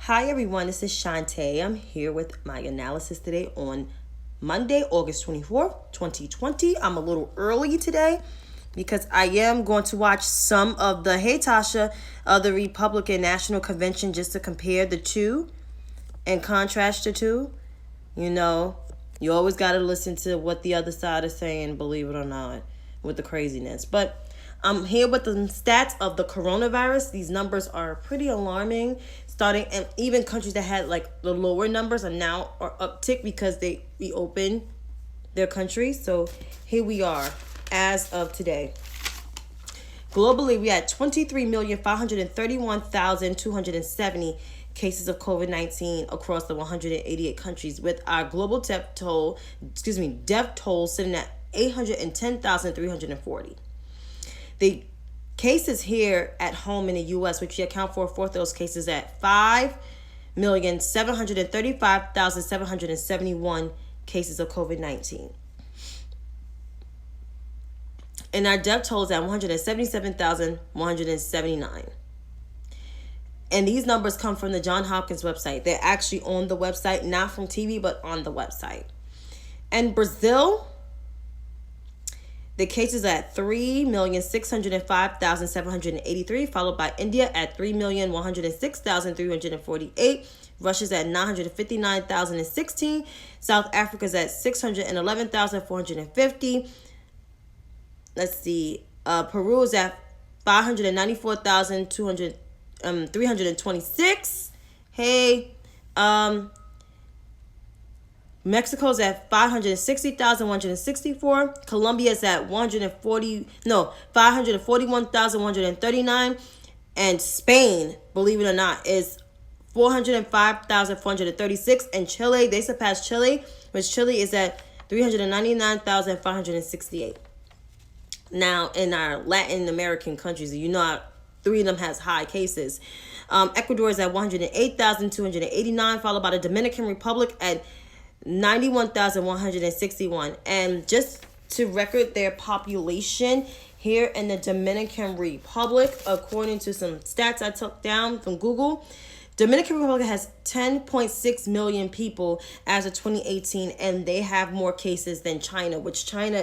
Hi everyone, this is Chantay. I'm here with my analysis today on Monday, August 24th, 2020. I'm a little early today because I am going to watch some of the the Republican National Convention just to compare the two and contrast the two. You know, you always got to listen to what the other side is saying, believe it or not, with the craziness. But I'm here with the stats of the coronavirus. These numbers are pretty alarming. And even countries that had like the lower numbers are now uptick because they reopened their countries. So here we are as of today. Globally, we had 23,531,270 cases of COVID-19 across the 188 countries, with our global death toll sitting at 810,340. The cases here at home in the U.S., which we account for a fourth of those cases, at 5,735,771 cases of COVID-19. And our death toll is at 177,179. And these numbers come from the Johns Hopkins website. They're actually on the website, not from TV, but on the website. And Brazil, the cases at 3,605,783, followed by India at 3,106,348. Russia's at 959,016. South Africa's at 611,450. Let's see. Peru is at 594,326. Hey, Mexico's at 560,164. Colombia's at 541,139. And Spain, believe it or not, is 405,436. And Chile, they surpassed Chile, which Chile is at 399,568. Now, in our Latin American countries, three of them has high cases. Ecuador is at 108,289, followed by the Dominican Republic at 91,161. And just to record their population here in the Dominican Republic, according to some stats I took down from Google, Dominican Republic has 10.6 million people as of 2018, and they have more cases than China, which China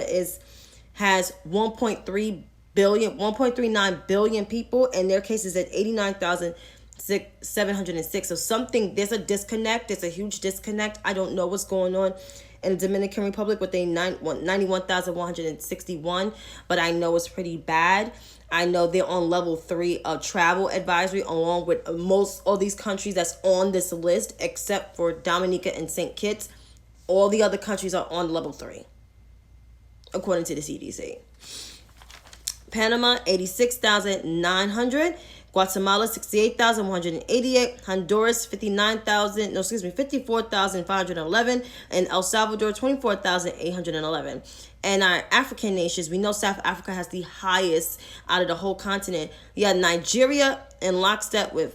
has 1.39 billion people, and their cases at 89,706. So there's a disconnect. There's a huge disconnect. I don't know what's going on in the Dominican Republic with 91,161, but I know it's pretty bad. I know they're on level 3 of travel advisory, along with most of these countries that's on this list, except for Dominica and St. Kitts. All the other countries are on level 3, according to the CDC. Panama, 86,900. Guatemala, 68,188. Honduras, 54,511. And El Salvador, 24,811. And our African nations, we know South Africa has the highest out of the whole continent. We have Nigeria in lockstep with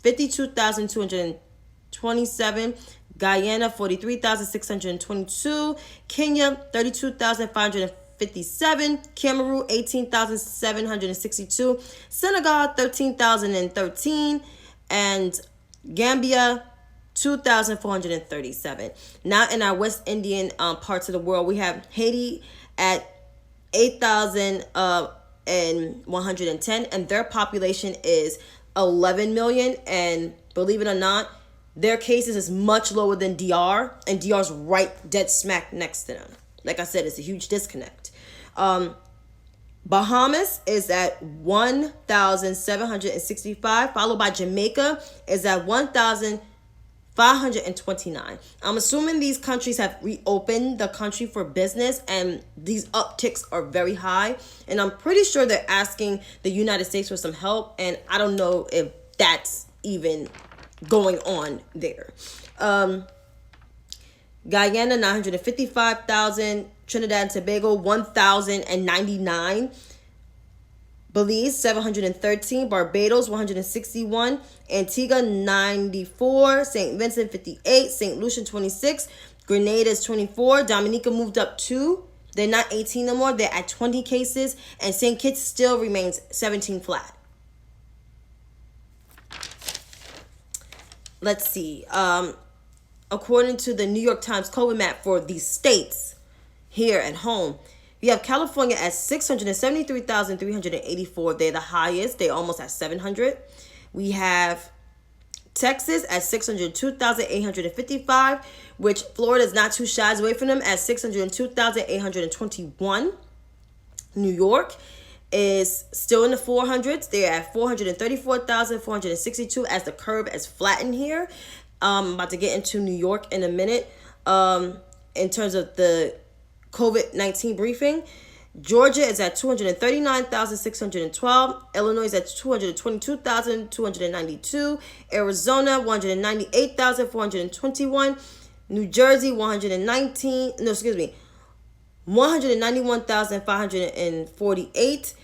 52,227. Guyana, 43,622. Kenya, 32,557. Cameroon, 18,762. Senegal, 13,013. And Gambia, 2,437. Now in our West Indian parts of the world, we have Haiti at 8,110, and their population is 11 million. And believe it or not, their cases is much lower than DR, and DR's right dead smack next to them. Like I said, it's a huge disconnect. Bahamas is at 1,765, followed by Jamaica is at 1,529. I'm assuming these countries have reopened the country for business, and these upticks are very high. And I'm pretty sure they're asking the United States for some help, and I don't know if that's even going on there. Guyana, 955,000. Trinidad and Tobago, 1,099. Belize, 713. Barbados, 161. Antigua, 94. St. Vincent, 58. St. Lucia, 26. Grenada is 24. Dominica moved up 2. They're not 18 no more. They're at 20 cases. And St. Kitts still remains 17 flat. let's see. According to the New York Times COVID map for these states here at home, we have California at 673,384. They're the highest. They're almost at 700. We have Texas at 602,855, which Florida is not too shies away from them at 602,821. New York is still in the 400s. They're at 434,462 as the curve is flattened here. I'm about to get into New York in a minute. In terms of the COVID-19 briefing, Georgia is at 239,612. Illinois is at 222,292. Arizona, 198,421. New Jersey, 191,548.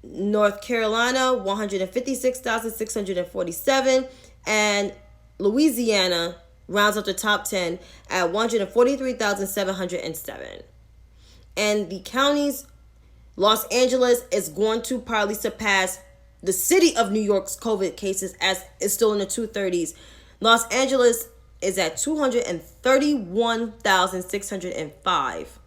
North Carolina, 156,647. And Louisiana rounds up the top 10 at 143,707. And the counties, Los Angeles is going to probably surpass the city of New York's COVID cases, as it's still in the 230s. Los Angeles is at 695.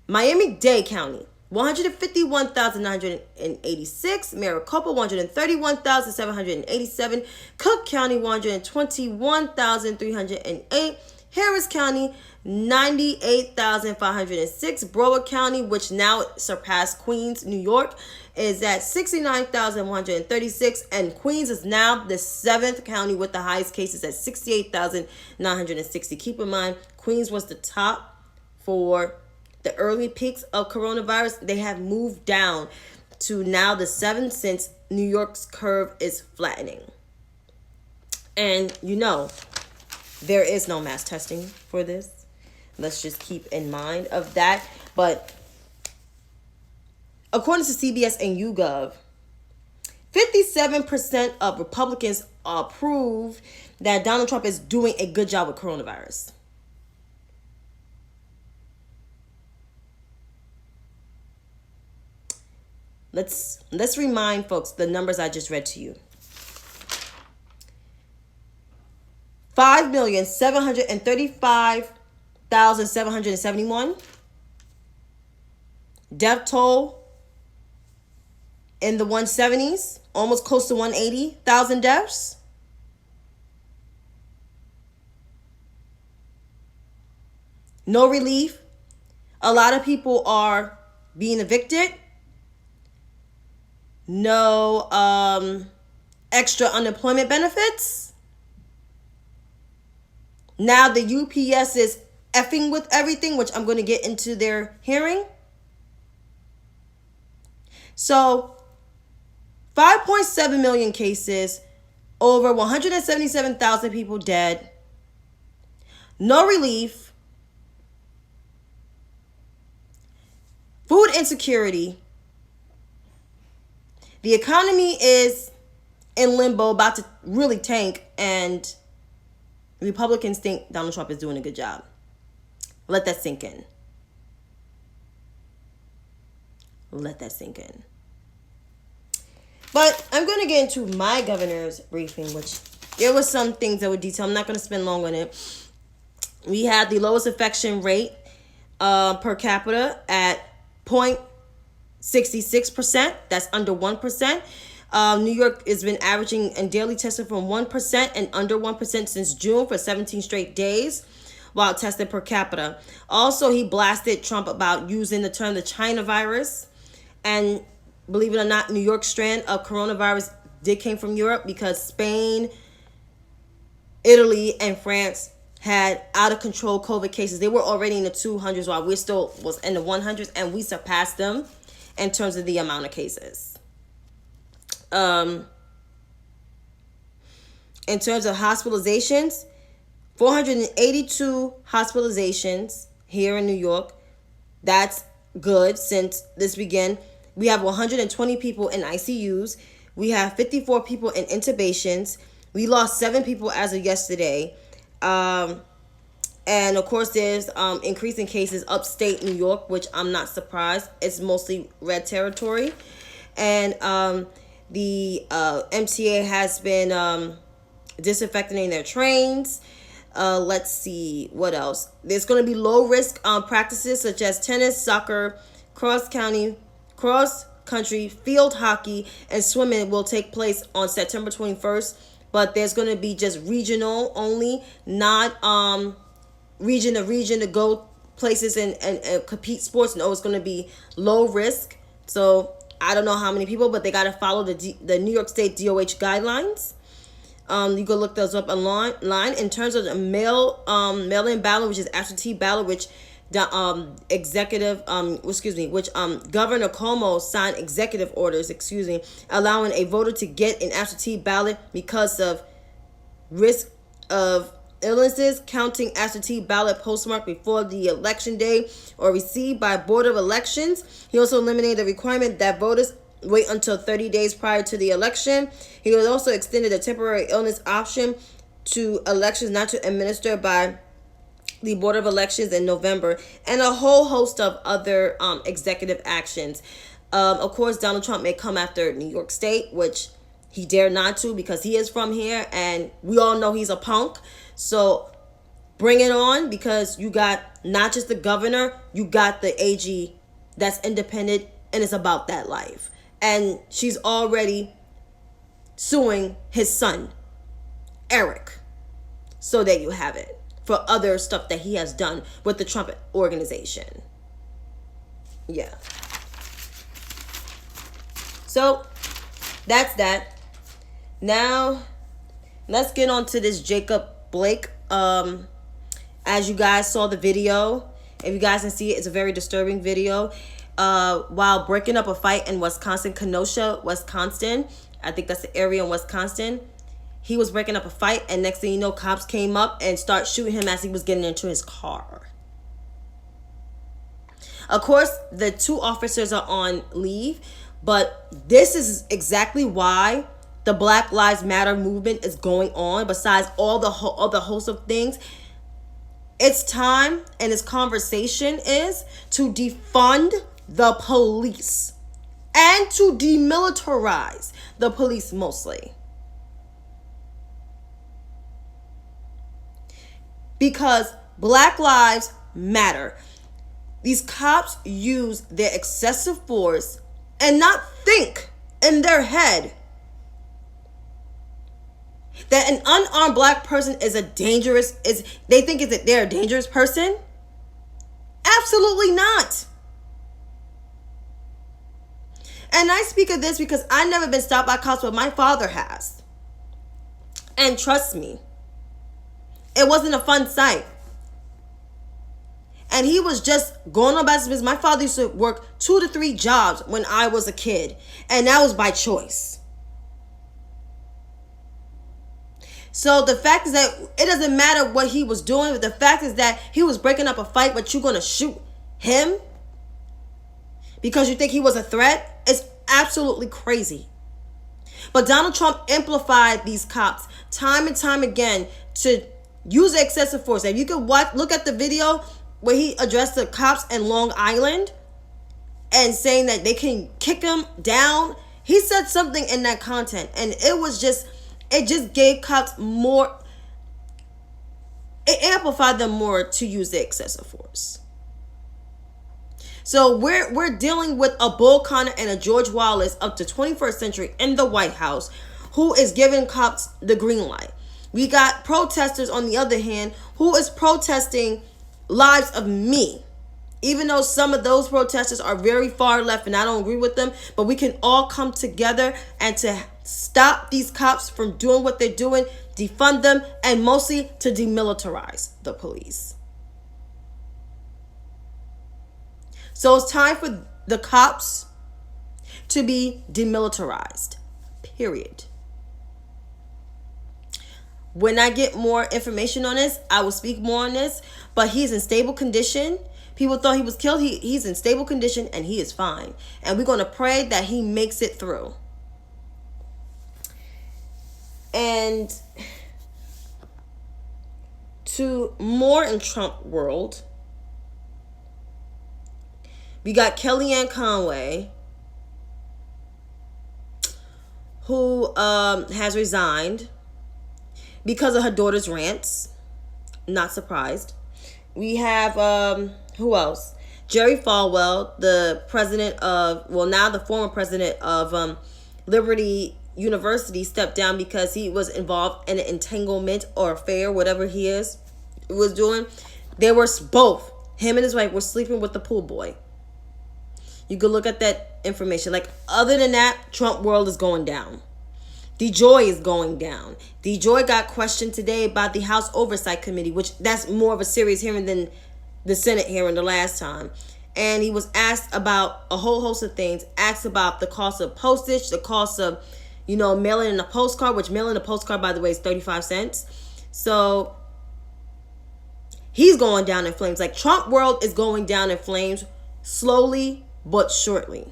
Miami-Dade County, 151,986. Maricopa, 131,787. Cook County, 121,308. Harris County, 98,506. Broward County, which now surpassed Queens, New York, is at 69,136. And Queens is now the 7th county with the highest cases at 68,960. Keep in mind, Queens was the top for the early peaks of coronavirus. They have moved down to now the 7th since New York's curve is flattening. And there is no mass testing for this. Let's just keep in mind of that. But according to CBS and YouGov, 57% of Republicans approve that Donald Trump is doing a good job with coronavirus. Let's remind folks the numbers I just read to you. 5,735,771. Death toll in the 170s, almost close to 180,000 deaths. No relief. A lot of people are being evicted. No extra unemployment benefits. Now the UPS is effing with everything, which I'm going to get into their hearing. So 5.7 million cases, over 177,000 people dead, no relief, food insecurity. The economy is in limbo, about to really tank, and Republicans think Donald Trump is doing a good job. Let that sink in. Let that sink in. But I'm going to get into my governor's briefing, which there was some things that were detailed. I'm not going to spend long on it. We had the lowest infection rate per capita at 0.66%. That's under 1%. New York has been averaging and daily testing from 1% and under 1% since June for 17 straight days while tested per capita. Also, he blasted Trump about using the term the China virus. And believe it or not, New York's strand of coronavirus came from Europe because Spain, Italy, and France had out of control COVID cases. They were already in the 200s while we still was in the 100s, and we surpassed them in terms of the amount of cases. In terms of hospitalizations, 482 hospitalizations here in New York. That's good since this began. We have 120 people in ICUs. We have 54 people in intubations. We lost 7 people as of yesterday. And of course, there's increasing cases upstate New York, which I'm not surprised. It's mostly red territory. And The MTA has been disinfecting their trains. Let's see what else. There's going to be low risk practices such as tennis, soccer, cross country, field hockey, and swimming will take place on September 21st. But there's going to be just regional only, not region to region to go places and compete sports. No, it's going to be low risk. So I don't know how many people, but they got to follow the New York State DOH guidelines. You can look those up online. In terms of the mail-in ballot, which is absentee ballot, which Governor Cuomo signed executive orders, allowing a voter to get an absentee ballot because of risk of illnesses, counting absentee ballot postmarked before the election day or received by Board of Elections. He also eliminated the requirement that voters wait until 30 days prior to the election. He was also extended a temporary illness option to elections not to administer by the Board of Elections in November, and a whole host of other executive actions. Of course, Donald Trump may come after New York State, which he dare not to because he is from here, and we all know he's a punk. So bring it on, because you got not just the governor, you got the AG that's independent, and it's about that life. And she's already suing his son, Eric. So there you have it, for other stuff that he has done with the Trump organization. Yeah. So that's that. Now let's get on to this Jacob Blake. As you guys saw the video, if you guys can see it, it's a very disturbing video. While breaking up a fight in Wisconsin, Kenosha, Wisconsin, I think that's the area in Wisconsin, he was breaking up a fight, and next thing you know, cops came up and start shooting him as he was getting into his car. Of course, the two officers are on leave, but this is exactly why the Black Lives Matter movement is going on. Besides all the other host of things, it's time, and this conversation is to defund the police and to demilitarize the police mostly. Because Black Lives Matter. These cops use their excessive force and not think in their head that an unarmed black person is they're a dangerous person? Absolutely not. And I speak of this because I've never been stopped by cops, but my father has. And trust me, it wasn't a fun sight. And he was just going on about his business. My father used to work 2 to 3 jobs when I was a kid, and that was by choice. So the fact is that it doesn't matter what he was doing, but the fact is that he was breaking up a fight, but you're going to shoot him because you think he was a threat? It's absolutely crazy. But Donald Trump amplified these cops time and time again to use excessive force. If you could look at the video where he addressed the cops in Long Island and saying that they can kick him down, he said something in that content, and it just gave cops more, it amplified them more to use the excessive force. So we're dealing with a Bull Connor and a George Wallace of the 21st century in the White House who is giving cops the green light. We got protesters on the other hand who is protesting lives of me. Even though some of those protesters are very far left and I don't agree with them, but we can all come together and to stop these cops from doing what they're doing, defund them, and mostly to demilitarize the police. So it's time for the cops to be demilitarized, period. When I get more information on this, I will speak more on this, but he's in stable condition. People thought he was killed. He's in stable condition and he is fine. And we're going to pray that he makes it through. And to more in Trump world, we got Kellyanne Conway, who has resigned because of her daughter's rants. Not surprised. We have, who else? Jerry Falwell, the president of, well, now the former president of Liberty University, stepped down because he was involved in an entanglement or affair, whatever he was doing. They were both, him and his wife, were sleeping with the pool boy. You could look at that information. Like, other than that, Trump world is going down. DeJoy is going down. DeJoy got questioned today by the House Oversight Committee, which that's more of a serious hearing than the Senate hearing the last time. And he was asked about a whole host of things. Asked about the cost of postage, the cost of, mailing in a postcard, which mailing a postcard, by the way, is 35 cents. So he's going down in flames. Like, Trump world is going down in flames slowly but surely.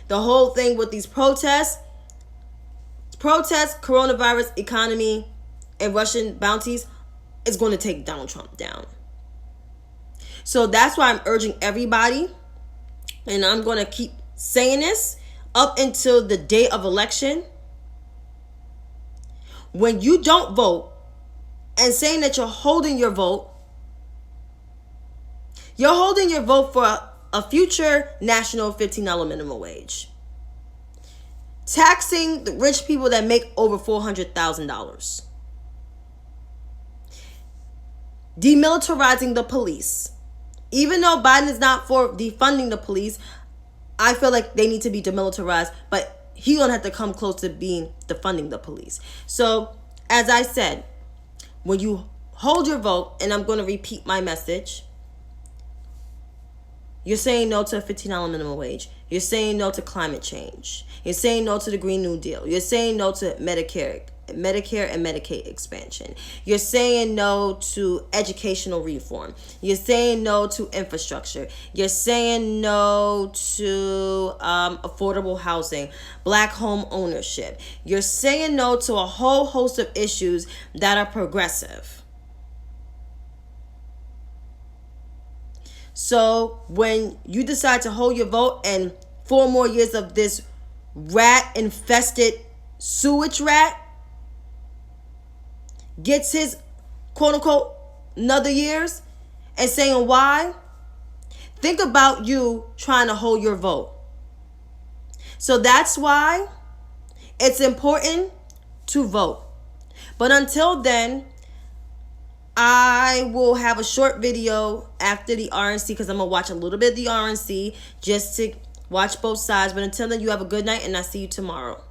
The whole thing with these protests, coronavirus, economy, and Russian bounties is going to take Donald Trump down. So that's why I'm urging everybody, and I'm going to keep saying this up until the day of election. When you don't vote and saying that you're holding your vote, you're holding your vote for a future national $15 minimum wage. Taxing the rich people that make over $400,000. Demilitarizing the police. Even though Biden is not for defunding the police, I feel like they need to be demilitarized, but he's going to have to come close to being defunding the police. So, as I said, when you hold your vote, and I'm going to repeat my message, you're saying no to a $15 minimum wage. You're saying no to climate change. You're saying no to the Green New Deal. You're saying no to Medicare and Medicaid expansion. You're saying no to educational reform. You're saying no to infrastructure. You're saying no to affordable housing, black home ownership. You're saying no to a whole host of issues that are progressive. So when you decide to hold your vote and 4 more years of this rat-infested sewage rat gets his quote-unquote another years and saying why, think about you trying to hold your vote. So that's why it's important to vote. But until then, I will have a short video after the RNC because I'm going to watch a little bit of the RNC just to watch both sides. But until then, you have a good night and I'll see you tomorrow.